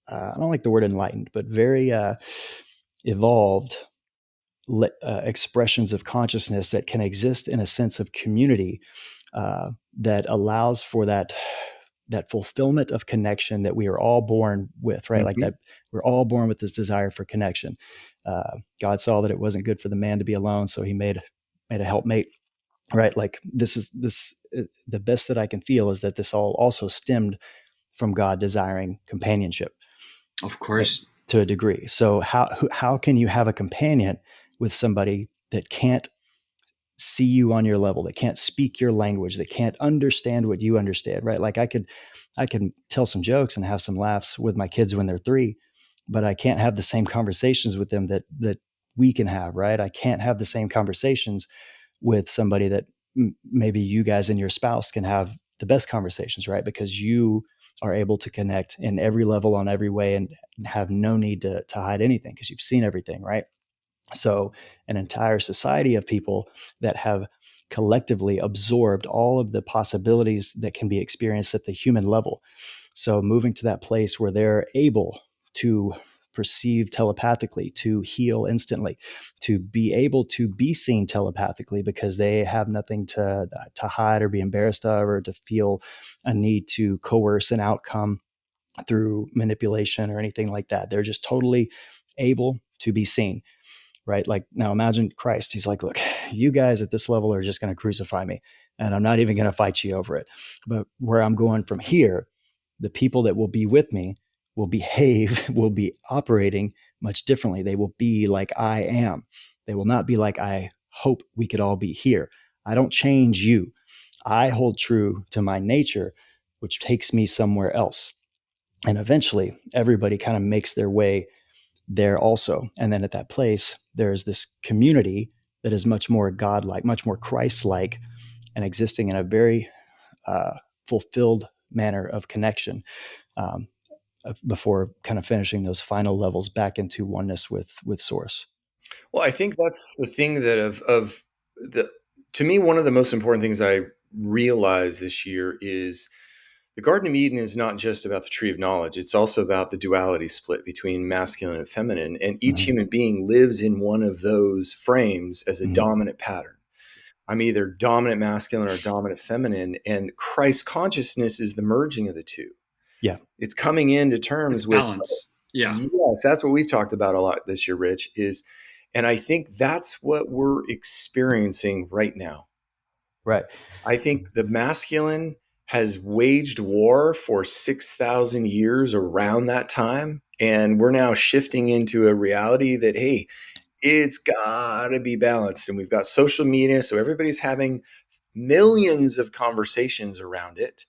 I don't like the word enlightened, but very evolved expressions of consciousness that can exist in a sense of community, that allows for that fulfillment of connection that we are all born with, right? Like Hmm. that, we're all born with this desire for connection. God saw that it wasn't good for the man to be alone, so he made a helpmate, right? Like this the best that I can feel is that this all also stemmed from God desiring companionship, Of right? course. To a degree. So how can you have a companion with somebody that can't see you on your level, that can't speak your language, that can't understand what you understand, right? Like I can tell some jokes and have some laughs with my kids when they're 3, but I can't have the same conversations with them that we can have, right? I can't have the same conversations with somebody that maybe you guys and your spouse can have the best conversations, right? Because you are able to connect in every level, on every way, and have no need to hide anything because you've seen everything, right? So, an entire society of people that have collectively absorbed all of the possibilities that can be experienced at the human level. So, moving to that place where they're able to perceive telepathically, to heal instantly, to be able to be seen telepathically because they have nothing to hide or be embarrassed of, or to feel a need to coerce an outcome through manipulation or anything like that. They're just totally able to be seen, right? Like, now imagine Christ. He's like, look, you guys at this level are just going to crucify me, and I'm not even going to fight you over it. But where I'm going from here, the people that will be with me will behave, will be operating much differently. They will be like I am. They will not be like I hope we could all be here. I don't change you. I hold true to my nature, which takes me somewhere else. And eventually, everybody kind of makes their way there also. And then at that place, there's this community that is much more godlike, much more Christ-like, and existing in a very uh, fulfilled manner of connection, um, before kind of finishing those final levels back into oneness with Source. Well, I think that's the thing that of the to me, one of the most important things I realized this year is the Garden of Eden is not just about the tree of knowledge. It's also about the duality split between masculine and feminine. And each Mm-hmm. human being lives in one of those frames as a Mm-hmm. dominant pattern. I'm either dominant masculine or dominant feminine. And Christ consciousness is the merging of the two. Yeah. It's coming into It's terms with, balance. Yeah. yes, that's what we've talked about a lot this year, Rich, and I think that's what we're experiencing right now. Right. I think the masculine has waged war for 6,000 years around that time. And we're now shifting into a reality that, hey, it's got to be balanced. And we've got social media. So everybody's having millions of conversations around it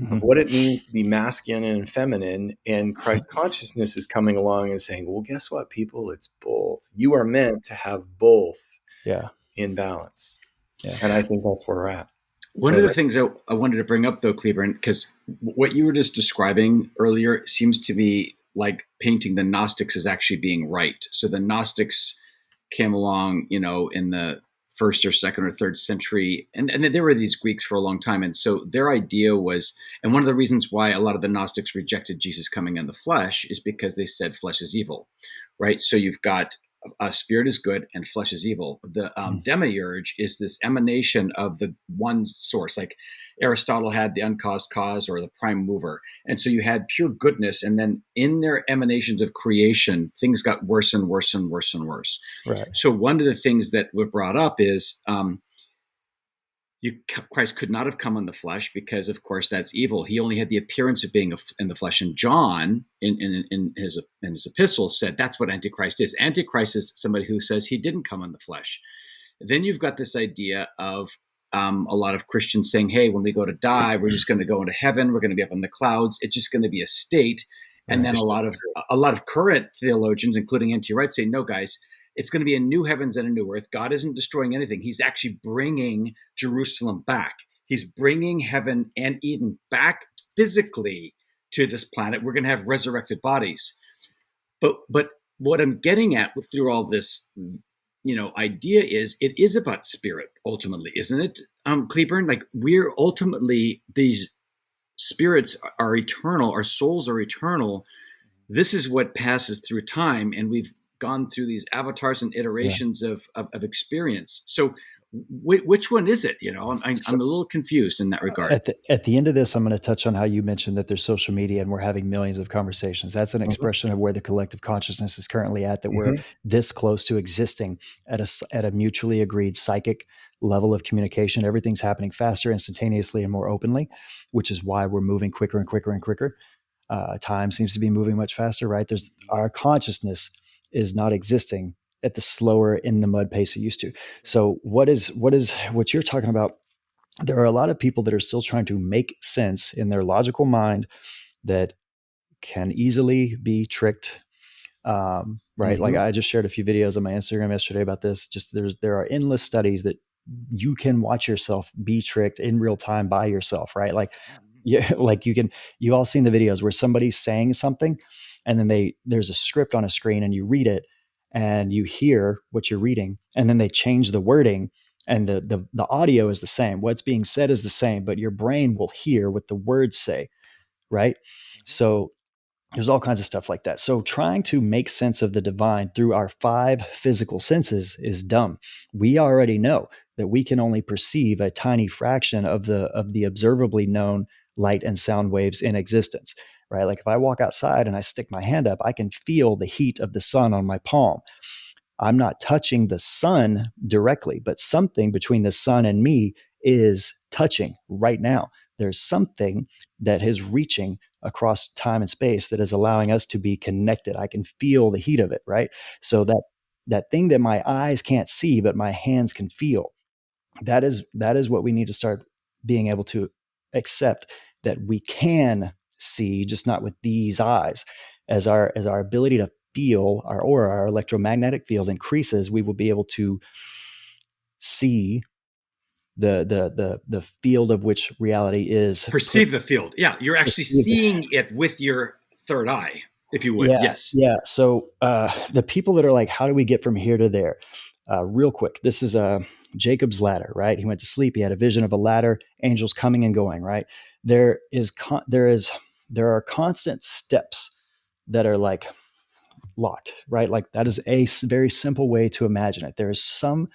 of Mm-hmm. what it means to be masculine and feminine. And Christ consciousness is coming along and saying, well, guess what, people? It's both. You are meant to have both Yeah. in balance. Yeah. And I think that's where we're at. One Go of ahead, the Rick. things I wanted to bring up, though, Cleburn, because what you were just describing earlier seems to be like painting the Gnostics as actually being right. So the Gnostics came along, in the first or second or third century, and there were these Greeks for a long time. And so their idea was, and one of the reasons why a lot of the Gnostics rejected Jesus coming in the flesh is because they said flesh is evil, right? So you've got spirit is good and flesh is evil. The demiurge is this emanation of the one source. Like Aristotle had the uncaused cause or the prime mover. And so you had pure goodness. And then in their emanations of creation, things got worse and worse and worse and worse. Right. So one of the things that were brought up is Christ could not have come in the flesh because, of course, that's evil. He only had the appearance of being in the flesh. And John, in his epistles, said that's what Antichrist is. Antichrist is somebody who says he didn't come in the flesh. Then you've got this idea of a lot of Christians saying, hey, when we go to die, we're just going to go into heaven. We're going to be up in the clouds. It's just going to be a state. And Right. then a lot of current theologians, including N.T. Wright, say, no, guys, it's going to be a new heavens and a new earth. God isn't destroying anything. He's actually bringing Jerusalem back. He's bringing heaven and Eden back physically to this planet. We're going to have resurrected bodies. But what I'm getting at through all this, idea is it is about spirit ultimately, isn't it, Cleburn? Like we're ultimately, these spirits are eternal. Our souls are eternal. This is what passes through time, and we've gone through these avatars and iterations of experience. So which one is it? I'm a little confused in that regard. At the end of this, I'm going to touch on how you mentioned that there's social media and we're having millions of conversations. That's an expression of where the collective consciousness is currently at, that we're this close to existing at a mutually agreed psychic level of communication. Everything's happening faster, instantaneously, and more openly, which is why we're moving quicker and quicker and quicker. Time seems to be moving much faster, right? Our consciousness is not existing at the slower in the mud pace it used to. So what you're talking about? There are a lot of people that are still trying to make sense in their logical mind that can easily be tricked. Right. Like I just shared a few videos on my Instagram yesterday about this. Just there are endless studies that you can watch yourself be tricked in real time by yourself. Right. Like, yeah, like you've all seen the videos where somebody's saying something and then there's a script on a screen and you read it and you hear what you're reading and then they change the wording and the audio is the same. What's being said is the same, but your brain will hear what the words say. Right. So there's all kinds of stuff like that. So trying to make sense of the divine through our 5 physical senses is dumb. We already know that we can only perceive a tiny fraction of the observably known light and sound waves in existence, right? Like if I walk outside and I stick my hand up, I can feel the heat of the sun on my palm. I'm not touching the sun directly, but something between the sun and me is touching right now. There's something that is reaching across time and space that is allowing us to be connected. I can feel the heat of it, right? So that thing that my eyes can't see, but my hands can feel, that is what we need to start being able to accept, that we can see, just not with these eyes. As our ability to feel our aura, our electromagnetic field increases, we will be able to see the field of which reality is. Perceive the field. Yeah, you're actually seeing it with your third eye, if you would. Yeah, Yes. yeah. So the people that are like, how do we get from here to there? Real quick, this is Jacob's ladder, right? He went to sleep. He had a vision of a ladder, angels coming and going, right? There are constant steps that are like locked, right? Like that is a very simple way to imagine it. There is some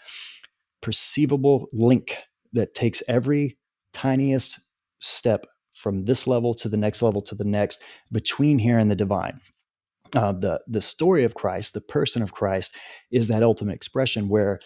perceivable link that takes every tiniest step from this level to the next level to the next between here and the divine. The story of Christ, the person of Christ, is that ultimate expression where,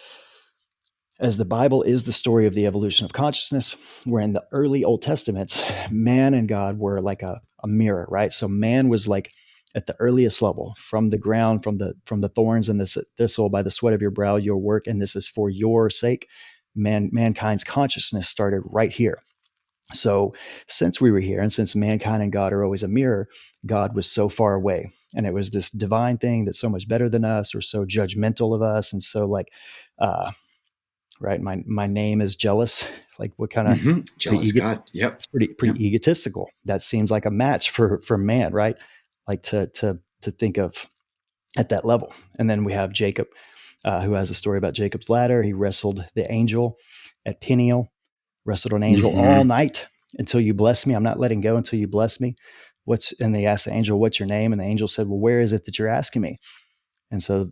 as the Bible is the story of the evolution of consciousness, where in the early Old Testaments, man and God were like a mirror, right? So man was like at the earliest level, from the ground, from the thorns and the thistle, by the sweat of your brow, your work, and this is for your sake. Mankind's consciousness started right here. So since we were here, and since mankind and God are always a mirror, God was so far away. And it was this divine thing that's so much better than us, or so judgmental of us. And so right, my name is jealous. Like what kind of jealous God? Yep. It's pretty egotistical. That seems like a match for man, right? Like to think of at that level. And then we have Jacob, who has a story about Jacob's ladder. He wrestled the angel at Peniel, wrestled an angel all night until you bless me. I'm not letting go until you bless me. And they asked the angel, what's your name? And the angel said, well, where is it that you're asking me? And so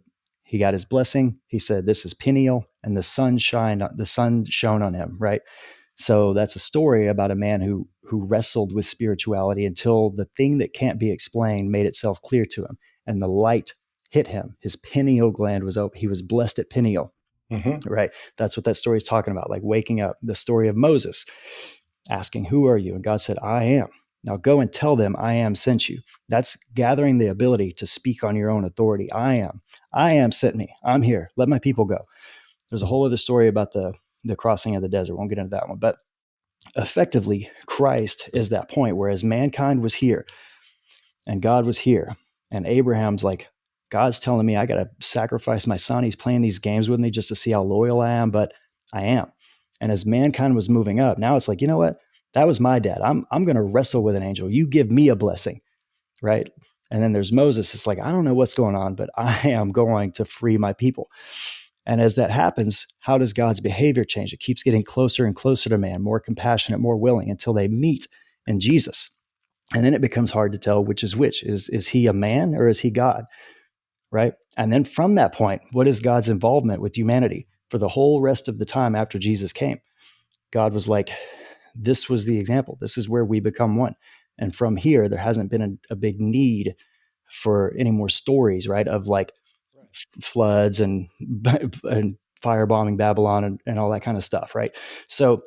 He got his blessing. He said, "This is Peniel," and the sun shone on him. Right. So that's a story about a man who wrestled with spirituality until the thing that can't be explained made itself clear to him, and the light hit him. His pineal gland was open. He was blessed at Peniel. Mm-hmm. Right. That's what that story is talking about. Like waking up. The story of Moses asking, "Who are you?" And God said, "I am. Now go and tell them I am sent you." That's gathering the ability to speak on your own authority. I am. I am sent me. I'm here. Let my people go. There's a whole other story about the crossing of the desert. Won't get into that one. But effectively, Christ is that point, whereas mankind was here and God was here. And Abraham's like, God's telling me I got to sacrifice my son. He's playing these games with me just to see how loyal I am, but I am. And as mankind was moving up, now it's like, you know what? That was my dad. I'm going to wrestle with an angel. You give me a blessing, right? And then there's Moses. It's like, I don't know what's going on, but I am going to free my people. And as that happens, how does God's behavior change? It keeps getting closer and closer to man, more compassionate, more willing, until they meet in Jesus. And then it becomes hard to tell which is which. Is he a man or is he God? Right. And then from that point, what is God's involvement with humanity for the whole rest of the time after Jesus came? God was like, this was the example. This is where we become one. And from here, there hasn't been a big need for any more stories, right? Of like floods and firebombing Babylon and all that kind of stuff, right? So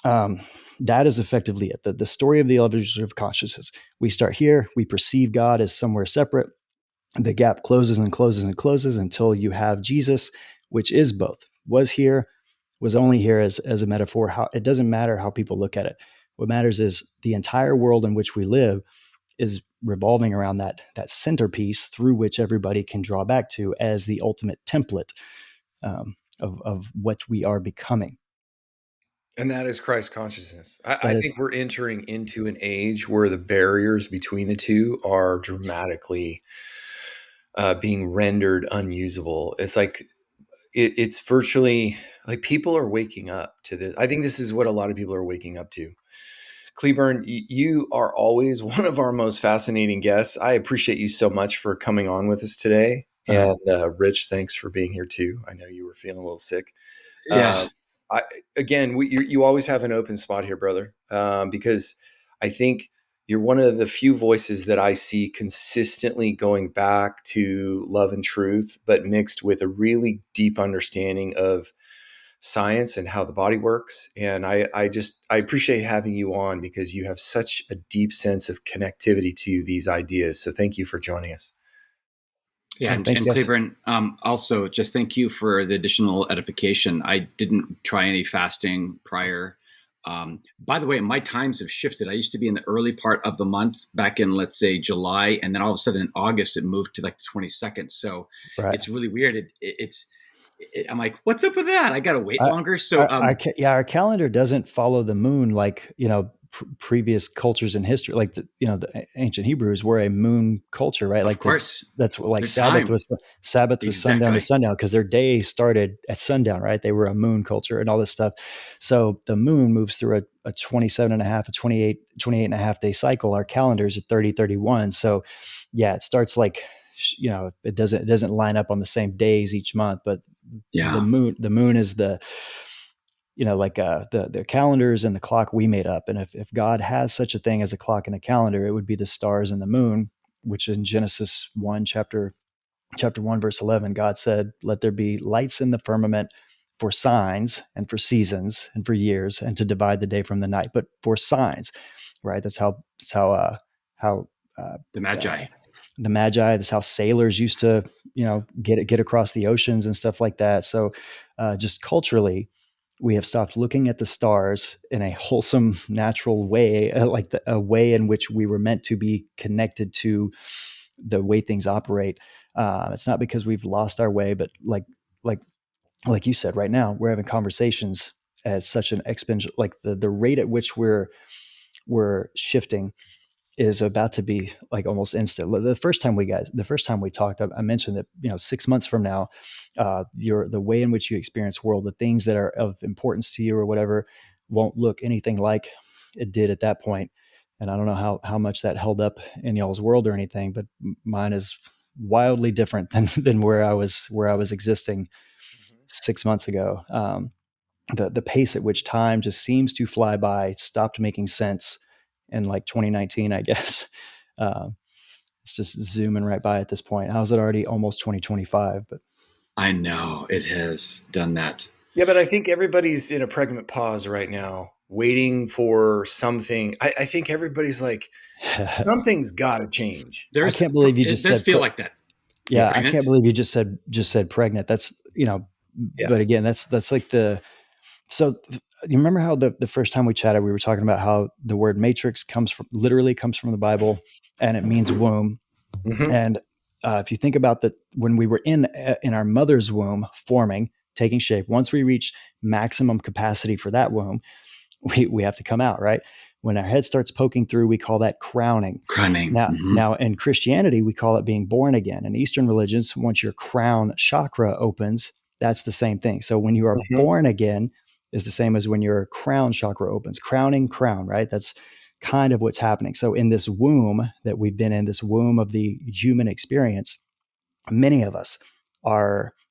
that is effectively it. The story of the evolution of consciousness. We start here. We perceive God as somewhere separate. The gap closes and closes and closes until you have Jesus, which is both. Was here, was only here as a metaphor. How it doesn't matter how people look at it. What matters is the entire world in which we live is revolving around that centerpiece through which everybody can draw back to as the ultimate template of what we are becoming. And that is Christ consciousness. I That is think we're entering into an age where the barriers between the two are dramatically being rendered unusable. It's like it's virtually like people are waking up to this. I think this is what a lot of people are waking up to. Cleburn, you are always one of our most fascinating guests. I appreciate you so much for coming on with us today. Uh, And Rich, thanks for being here too. I know you were feeling a little sick. yeah. Um, I, again, you always have an open spot here, brother, because I think you're one of the few voices that I see consistently going back to love and truth, but mixed with a really deep understanding of science and how the body works. And I appreciate having you on because you have such a deep sense of connectivity to these ideas. So thank you for joining us. Yeah, thanks, and guys. Cleburne, also just thank you for the additional edification. I didn't try any fasting prior. By the way, my times have shifted. I used to be in the early part of the month back in, let's say, July, and then all of a sudden in August it moved to like the 22nd. So Right. it's really weird. I'm like, what's up with that? I got to wait I, longer. So yeah, our calendar doesn't follow the moon like previous cultures in history. Like the ancient Hebrews were a moon culture, right? of Like that. course, That's what, like their time Sabbath was sundown to exactly. sundown because their day started at sundown, right? They were a moon culture and all this stuff. So the moon moves through a 27 and a half, a 28 and a half day cycle. Our calendars are 30, 31. So yeah, it starts like, it doesn't line up on the same days each month, but Yeah, the moon is the calendars and the clock we made up. And if God has such a thing as a clock and a calendar, it would be the stars and the moon, which in Genesis 1 chapter 1 verse 11, God said, let there be lights in the firmament for signs and for seasons and for years, and to divide the day from the night, but for signs, right? How uh, the uh, Magi. the Magi. That's how sailors used to, get across the oceans and stuff like that. So, just culturally, we have stopped looking at the stars in a wholesome, natural way, like a way in which we were meant to be connected to the way things operate. It's not because we've lost our way, but like like you said, right now we're having conversations at such an exponential, like the rate at which we're shifting is about to be like almost instant. The first time we talked, I mentioned that 6 months from now, the way in which you experience world, the things that are of importance to you or whatever, won't look anything like it did at that point. And I don't know how much that held up in y'all's world or anything, but mine is wildly different than where I was existing Mhm. 6 months ago. The pace at which time just seems to fly by stopped making sense in like 2019, I guess. Uh, it's just zooming right by at this point. How's it already almost 2025? But I know it has done that. Yeah, but I think everybody's in a pregnant pause right now, waiting for something. I think everybody's like, something's got to change. I can't believe you It just does said feel like that. yeah, I can't Pregnant. believe you just said pregnant. That's, Yeah. but again, that's like so you remember how the first time we chatted, we were talking about how the word matrix literally comes from the Bible, and it means womb. Hmm. And if you think about that, when we were in our mother's womb forming, taking shape, once we reach maximum capacity for that womb, we have to come out, right? When our head starts poking through, we call that crowning. Crowning. Now in Christianity, we call it being born again. In Eastern religions, once your crown chakra opens, that's the same thing. So when you are Hmm. born again is the same as when your crown chakra opens. Crowning, crown, right? That's kind of what's happening. So in this womb that we've been in, this womb of the human experience, many of us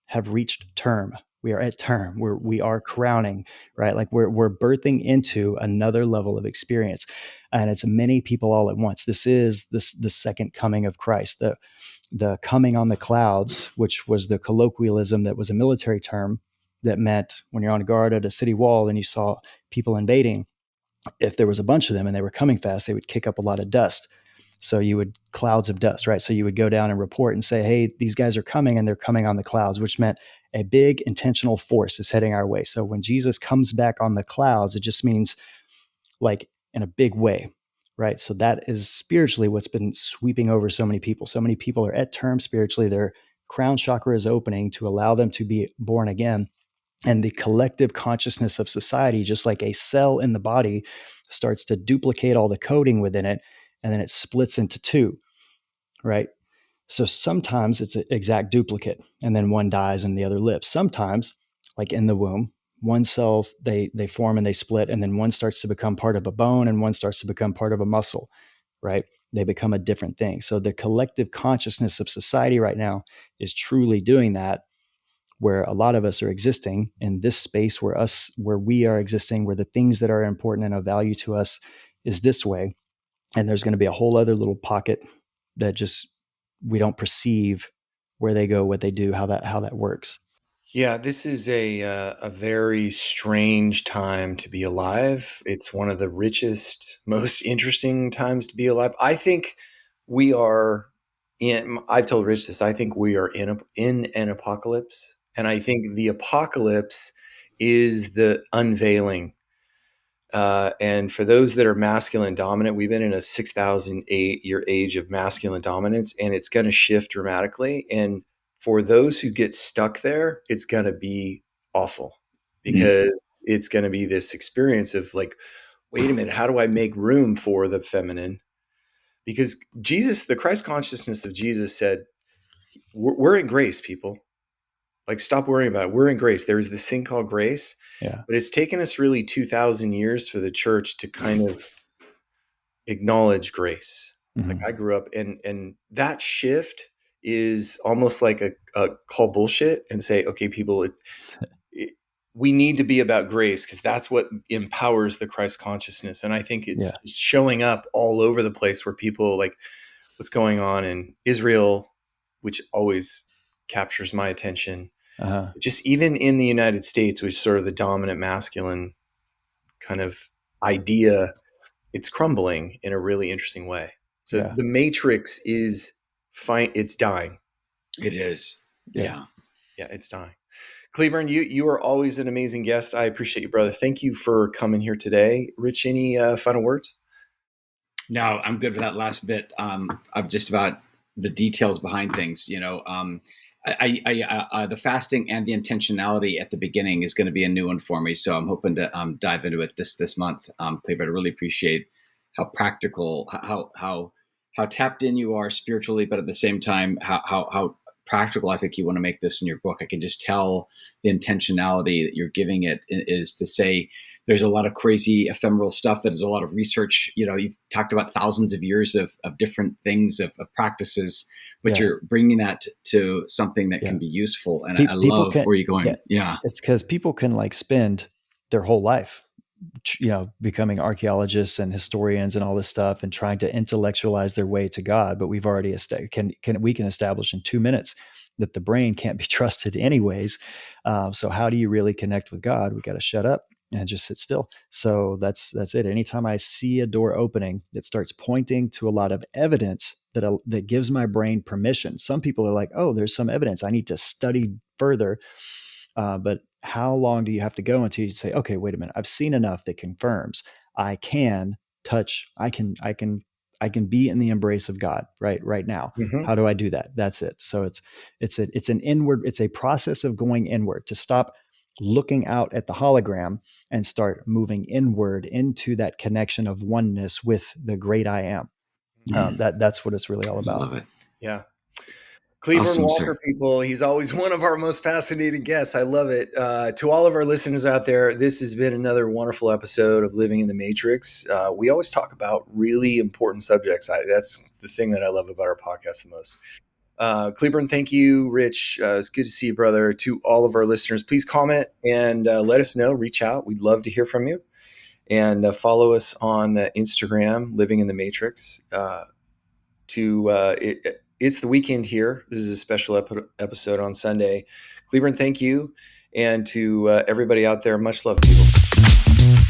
have reached term. We are at term. We are crowning, right? Like we're birthing into another level of experience, and it's many people all at once. This is the second coming of Christ, the coming on the clouds, which was the colloquialism that was a military term that meant when you're on guard at a city wall and you saw people invading, if there was a bunch of them and they were coming fast, they would kick up a lot of dust. So you would clouds of dust, right? So you would go down and report and say, hey, these guys are coming and they're coming on the clouds, which meant a big intentional force is heading our way. So when Jesus comes back on the clouds, it just means like in a big way, right? So that is spiritually what's been sweeping over so many people. So many people are at term spiritually. Their crown chakra is opening to allow them to be born again, and the collective consciousness of society, just like a cell in the body starts to duplicate all the coding within it, and then it splits into two, right? So sometimes it's an exact duplicate and then one dies and the other lives. Sometimes, like in the womb, one cells they form and they split, and then one starts to become part of a bone and one starts to become part of a muscle, right? They become a different thing. So the collective consciousness of society right now is truly doing that, where a lot of us are existing in this space where we are existing, where the things that are important and of value to us is this way. And there's going to be a whole other little pocket that just we don't perceive where they go, what they do, how that works. Yeah, this is a very strange time to be alive. It's one of the richest, most interesting times to be alive. I think we are in. I've told Rich this. I think we are in an apocalypse, and I think the apocalypse is the unveiling. And for those that are masculine dominant, we've been in a 6,008 year age of masculine dominance, and it's going to shift dramatically. And for those who get stuck there, it's going to be awful Mm-hmm. because it's going to be this experience of like, wait a minute, how do I make room for the feminine? Because Jesus, the Christ consciousness of Jesus said, we're in grace, people. Like, stop worrying about it. We're in grace. There is this thing called grace, Yeah. but it's taken us really 2,000 years for the church to kind of acknowledge grace. Like Hmm. I grew up and that shift is almost like a call bullshit and say, okay, people, it we need to be about grace because that's what empowers the Christ consciousness. And I think it's Yeah. just showing up all over the place where people like what's going on in Israel, which always captures my attention. Uh-huh. Just even in the United States, which is sort of the dominant masculine kind of idea, it's crumbling in a really interesting way. So Yeah. the matrix is fine. It's dying. It is. Yeah. Yeah. Yeah, it's dying. Cleburn, you are always an amazing guest. I appreciate you, brother. Thank you for coming here today. Rich, any final words? No, I'm good with that last bit. Of just about the details behind things. The fasting and the intentionality at the beginning is going to be a new one for me. So I'm hoping to dive into it this month. Cleve, I really appreciate how practical, how tapped in you are spiritually, but at the same time, how practical I think you want to make this in your book. I can just tell the intentionality that you're giving it is to say there's a lot of crazy ephemeral stuff. That is a lot of research. You've talked about thousands of years of different things, of practices, but Yeah. you're bringing that to something that Yeah. can be useful. And I People love can, where you're yeah, going. Yeah. it's because people can like spend their whole life, becoming archaeologists and historians and all this stuff and trying to intellectualize their way to God. But we've already we can establish in 2 minutes that the brain can't be trusted anyways. So how do you really connect with God? We got to shut up and just sit still. So that's it. Anytime I see a door opening, it starts pointing to a lot of evidence that gives my brain permission. Some people are like, oh, there's some evidence. I need to study further. But how long do you have to go until you say, okay, wait a minute, I've seen enough that confirms I can touch, I can be in the embrace of God right now. Mm-hmm. How do I do that? That's it. So it's an inward, it's a process of going inward to stop looking out at the hologram and start moving inward into that connection of oneness with the great I am. Mm, That's what it's really all I about. love it. Yeah. Cleburn Awesome, sir. Walker, people. He's always one of our most fascinating guests. I love it. To all of our listeners out there, this has been another wonderful episode of Living in the Matrix. We always talk about really important subjects. That's the thing that I love about our podcast the most. Cleburn, thank you. Rich, it's good to see you, brother. To all of our listeners, please comment and let us know. Reach out. We'd love to hear from you. And follow us on Instagram, Living in the Matrix. It's the weekend here. This is a special episode on Sunday. Cleburn, thank you. And to everybody out there, much love, people.